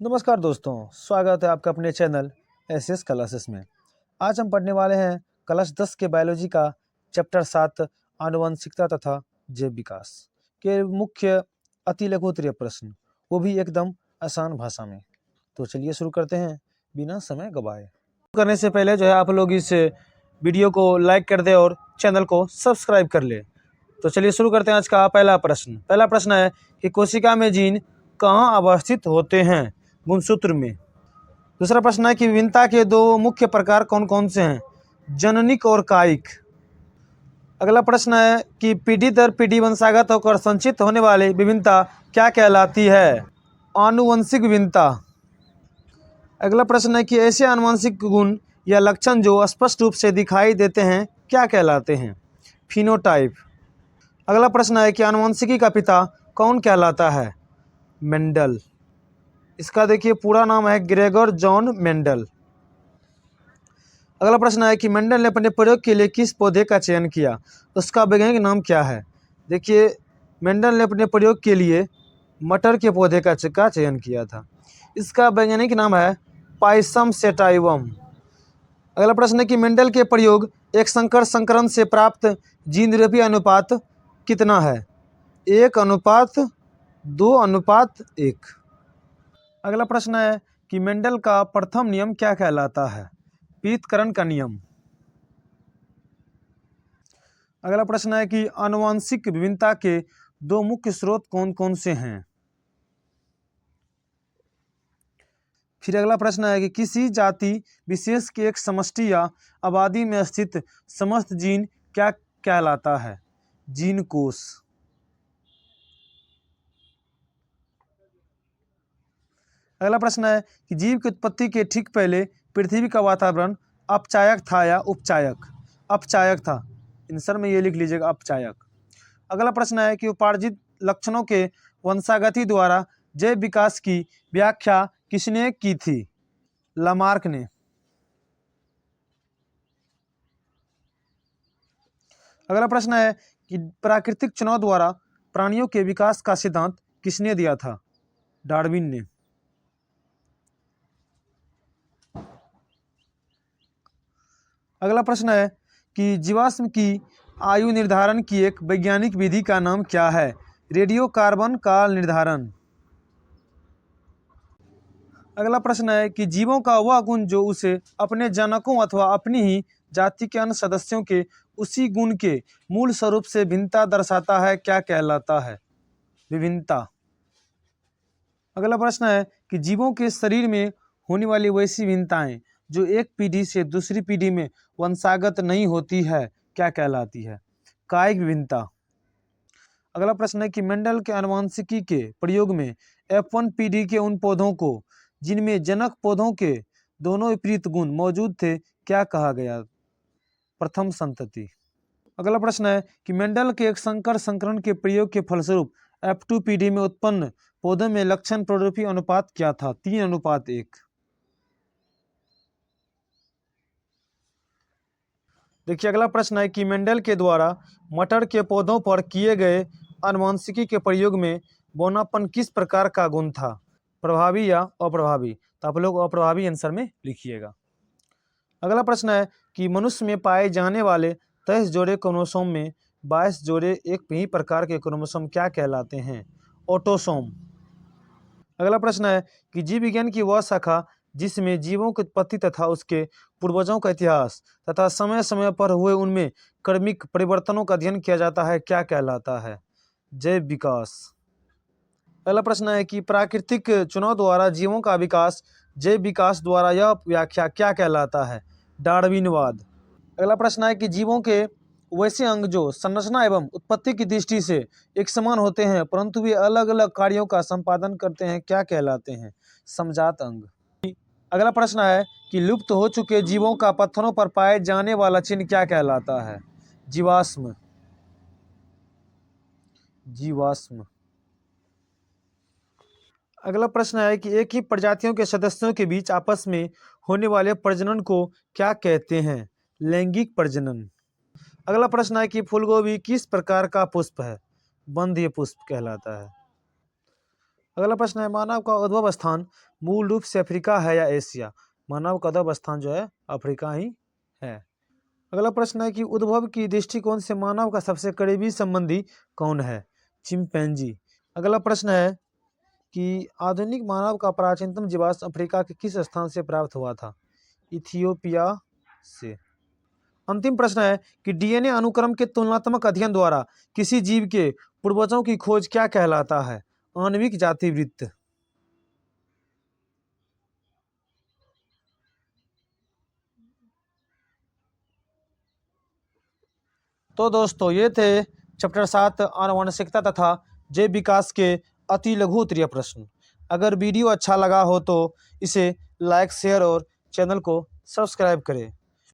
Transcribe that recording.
नमस्कार दोस्तों, स्वागत है आपका अपने चैनल एस क्लासेस में। आज हम पढ़ने वाले हैं क्लास 10 के बायोलॉजी का चैप्टर 7 आनुवंशिकता तथा जैव विकास के मुख्य अति लघुत्तरीय प्रश्न, वो भी एकदम आसान भाषा में। तो चलिए शुरू करते हैं बिना समय गवाए। करने से पहले जो है आप लोग इस वीडियो को लाइक कर दें और चैनल को सब्सक्राइब कर ले। तो चलिए शुरू करते हैं आज का पहला प्रश्न है कि कोशिका में जीन कहाँ अवस्थित होते हैं? गुणसूत्र में। दूसरा प्रश्न है कि विभिन्नता के दो मुख्य प्रकार कौन कौन से हैं? जननिक और कायिक। अगला प्रश्न है कि पीढ़ी दर पीढ़ी वंशागत होकर संचित होने वाली विभिन्नता क्या कहलाती है? आनुवंशिक विभिन्नता। अगला प्रश्न है कि ऐसे आनुवंशिक गुण या लक्षण जो स्पष्ट रूप से दिखाई देते हैं क्या कहलाते हैं? फिनोटाइप। अगला प्रश्न है कि आनुवंशिकी का पिता कौन कहलाता है? मेंडल। इसका देखिए पूरा नाम है ग्रेगर जॉन मेंडल। अगला प्रश्न है कि मेंडल ने अपने प्रयोग के लिए किस पौधे का चयन किया? उसका वैज्ञानिक नाम क्या है? देखिए मेंडल ने अपने प्रयोग के लिए मटर के पौधे का चयन किया था। इसका वैज्ञानिक नाम है पाइसम सेटाइवम। अगला प्रश्न है कि मेंडल के प्रयोग एक संकर संकरण से प्राप्त जीन द्रव्य अनुपात कितना है? 1:2:1। अगला प्रश्न है कि मेंडल का प्रथम नियम क्या कहलाता है? पृथक्करण का नियम। अगला प्रश्न है कि आनुवंशिक विभिन्नता के दो मुख्य स्रोत कौन कौन से हैं? फिर अगला प्रश्न है कि किसी जाति विशेष के एक समष्टि या आबादी में स्थित समस्त जीन क्या कहलाता है? जीन कोश। अगला प्रश्न है कि जीव की उत्पत्ति के ठीक पहले पृथ्वी का वातावरण अपचायक था या उपचायक? अपचायक था। आंसर में ये लिख लीजिएगा, अपचायक। अगला प्रश्न है कि उपार्जित लक्षणों के वंशागति द्वारा जैव विकास की व्याख्या किसने की थी? लामार्क ने। अगला प्रश्न है कि प्राकृतिक चुनाव द्वारा प्राणियों के विकास का सिद्धांत किसने दिया था? डार्विन ने। अगला प्रश्न है कि जीवाश्म की आयु निर्धारण की एक वैज्ञानिक विधि का नाम क्या है? रेडियोकार्बन काल निर्धारण। अगला प्रश्न है कि जीवों का वह गुण जो उसे अपने जनकों अथवा अपनी ही जाति के अन्य सदस्यों के उसी गुण के मूल स्वरूप से भिन्नता दर्शाता है क्या कहलाता है? विभिन्नता। अगला प्रश्न है कि जीवों के शरीर में होने वाली वैसी भिन्नताएं जो एक पीढ़ी से दूसरी पीढ़ी में वंशागत नहीं होती है क्या कहलाती है? कायिक विभिन्नता। अगला प्रश्न है कि मेंडल के आनुवंशिकी के प्रयोग में F1 पीढ़ी के उन पौधों को जिनमें जनक पौधों के दोनों विपरीत गुण मौजूद थे क्या कहा गया? प्रथम संतति। अगला प्रश्न है कि मेंडल के एक संकर संकरण के प्रयोग के फलस्वरूप F2 पीढ़ी में उत्पन्न पौधों में लक्षण प्ररूपी अनुपात क्या था? 3:1। देखिए अगला प्रश्न है कि मेंडल के द्वारा मटर के पौधों पर किए गए आनुवंशिकी के प्रयोग में बौनापन किस प्रकार का गुण था? प्रभावी या अप्रभावी? तो आप लोग अप्रभावी आंसर में लिखिएगा। अगला प्रश्न है कि मनुष्य में पाए जाने वाले 23 जोड़े क्रोमोसोम में 22 जोड़े एक ही प्रकार के क्रोमोसोम क्या कहलाते हैं? ऑटोसोम। अगला प्रश्न है कि जीव विज्ञान की वह शाखा जिसमें जीवों की उत्पत्ति तथा उसके पूर्वजों का इतिहास तथा समय समय पर हुए उनमें क्रमिक परिवर्तनों का अध्ययन किया जाता है क्या कहलाता है? जैव विकास। अगला प्रश्न है कि प्राकृतिक चुनाव द्वारा जीवों का विकास जैव विकास द्वारा यह व्याख्या क्या कहलाता है? डार्विनवाद। अगला प्रश्न है कि जीवों के वैसे अंग जो संरचना एवं उत्पत्ति की दृष्टि से एक समान होते हैं परंतु वे अलग अलग कार्यों का संपादन करते हैं क्या कहलाते हैं? समजात अंग। अगला प्रश्न है कि लुप्त हो चुके जीवों का पत्थरों पर पाए जाने वाला चिन्ह क्या कहलाता है? जीवाश्म। जीवाश्म। अगला प्रश्न है कि एक ही प्रजातियों के सदस्यों के बीच आपस में होने वाले प्रजनन को क्या कहते हैं? लैंगिक प्रजनन। अगला प्रश्न है कि फूलगोभी किस प्रकार का पुष्प है? बंध्य पुष्प कहलाता है। अगला प्रश्न है, मानव का उद्भव स्थान मूल रूप से अफ्रीका है या एशिया? मानव का उद्भव स्थान जो है अफ्रीका ही है। अगला प्रश्न है कि उद्भव की दृष्टिकोण से मानव का सबसे करीबी संबंधी कौन है? चिंपैंजी। अगला प्रश्न है कि आधुनिक मानव का प्राचीनतम जीवाश्म अफ्रीका के किस स्थान से प्राप्त हुआ था? इथियोपिया से। अंतिम प्रश्न है कि डीएनए अनुक्रम के तुलनात्मक अध्ययन द्वारा किसी जीव के पूर्वजों की खोज क्या कहलाता है? आणविक जातिवृत्त। तो दोस्तों ये थे चैप्टर 7 आनुवंशिकता तथा जैव विकास के अति लघु उत्तरीय प्रश्न। अगर वीडियो अच्छा लगा हो तो इसे लाइक, शेयर और चैनल को सब्सक्राइब करें।